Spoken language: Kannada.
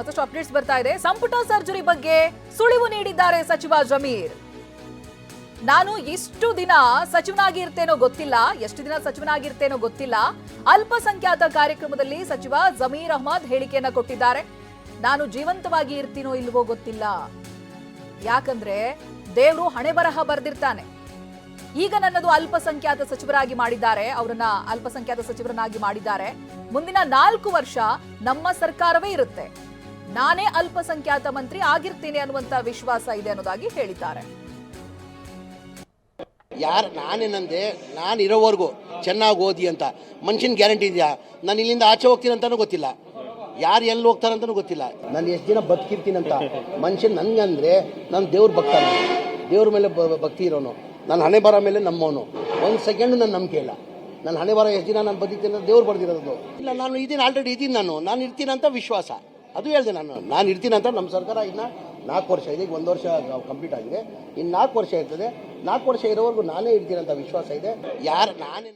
ಮತ್ತಷ್ಟು ಅಪ್ಡೇಟ್ಸ್ ಬರ್ತಾ ಇದೆ. ಸಂಪುಟ ಸರ್ಜರಿ ಬಗ್ಗೆ ಸುಳಿವು ನೀಡಿದ್ದಾರೆ ಸಚಿವ ಜಮೀರ್. ನಾನು ಇಷ್ಟು ದಿನ ಸಚಿವನಾಗಿ ಇರ್ತೇನೋ ಗೊತ್ತಿಲ್ಲ, ಎಷ್ಟು ದಿನ ಸಚಿವನಾಗಿರ್ತೇನೋ ಗೊತ್ತಿಲ್ಲ. ಅಲ್ಪಸಂಖ್ಯಾತ ಕಾರ್ಯಕ್ರಮದಲ್ಲಿ ಸಚಿವ ಜಮೀರ್ ಅಹ್ಮದ್ ಹೇಳಿಕೆಯನ್ನ ಕೊಟ್ಟಿದ್ದಾರೆ. ನಾನು ಜೀವಂತವಾಗಿ ಇರ್ತೀನೋ ಇಲ್ವೋ ಗೊತ್ತಿಲ್ಲ, ಯಾಕಂದ್ರೆ ದೇವರು ಹಣೆ ಬರಹ ಬರೆದಿರ್ತಾನೆ. ಈಗ ನನ್ನದು ಅಲ್ಪಸಂಖ್ಯಾತ ಸಚಿವರಾಗಿ ಮಾಡಿದ್ದಾರೆ, ಅವರನ್ನ ಅಲ್ಪಸಂಖ್ಯಾತ ಸಚಿವರನ್ನಾಗಿ ಮಾಡಿದ್ದಾರೆ. ಮುಂದಿನ 4 ವರ್ಷ ನಮ್ಮ ಸರ್ಕಾರವೇ ಇರುತ್ತೆ, ನಾನೇ ಅಲ್ಪಸಂಖ್ಯಾತ ಮಂತ್ರಿ ಆಗಿರ್ತೀನಿ ಅನ್ನುವಂತ ವಿಶ್ವಾಸ ಇದೆ ಅನ್ನೋದಾಗಿ ಹೇಳಿದ್ದಾರೆ. ನಾನೇನಂದೆ, ನಾನು ಇರೋವರೆಗೂ ಚೆನ್ನಾಗಿ ಓದಿ ಅಂತ ಮನುಷ್ಯನ ಗ್ಯಾರಂಟಿ ಇದೆಯಾ? ನಾನು ಇಲ್ಲಿಂದ ಆಚೆ ಹೋಗ್ತೀನಿ ಅಂತಾನೂ ಗೊತ್ತಿಲ್ಲ, ಯಾರು ಎಲ್ಲಿ ಹೋಗ್ತಾರಂತನೂ ಗೊತ್ತಿಲ್ಲ. ನಾನು ಎಷ್ಟು ದಿನ ಬದುಕಿರ್ತೀನಂತ ಮನುಷ್ಯನ್ ನನಗಂದ್ರೆ ನಾನು ದೇವ್ರ ಭಕ್ತ, ದೇವ್ರ ಮೇಲೆ ಭಕ್ತಿ ಇರೋನು, ನಾನು ಹಣೆ ಬರ ಮೇಲೆ ನಮ್ಮವನು. ಒಂದು ಸೆಕೆಂಡು ನನ್ನ ನಂಬಿಕೆ ಇಲ್ಲ. ನನ್ನ ಹಣೆ ಬರ ಎಷ್ಟು ದಿನ ನಾನು ಬದುಕ್ತೀನಿ ಅಂತ ದೇವ್ರು ಬರ್ದಿರೋದು ಇಲ್ಲ. ನಾನು ಇದೀನಿ, ಆಲ್ರೆಡಿ ಇದೀನಿ, ನಾನು ಇರ್ತೀನಿ ಅಂತ ವಿಶ್ವಾಸ. ಅದು ಹೇಳಿದೆ, ನಾನು ಇರ್ತೀನಿ ಅಂತ. ನಮ್ಮ ಸರ್ಕಾರ ಇನ್ನು 4 ವರ್ಷ ಇದೆ, ಈಗ 1 ವರ್ಷ ಕಂಪ್ಲೀಟ್ ಆಗಿದೆ, ಇನ್ನು 4 ವರ್ಷ ಇರ್ತದೆ. 4 ವರ್ಷ ಇರೋವರೆಗೂ ನಾನೇ ಇರ್ತೀನಿ ಅಂತ ವಿಶ್ವಾಸ ಇದೆ. ನಾನೇ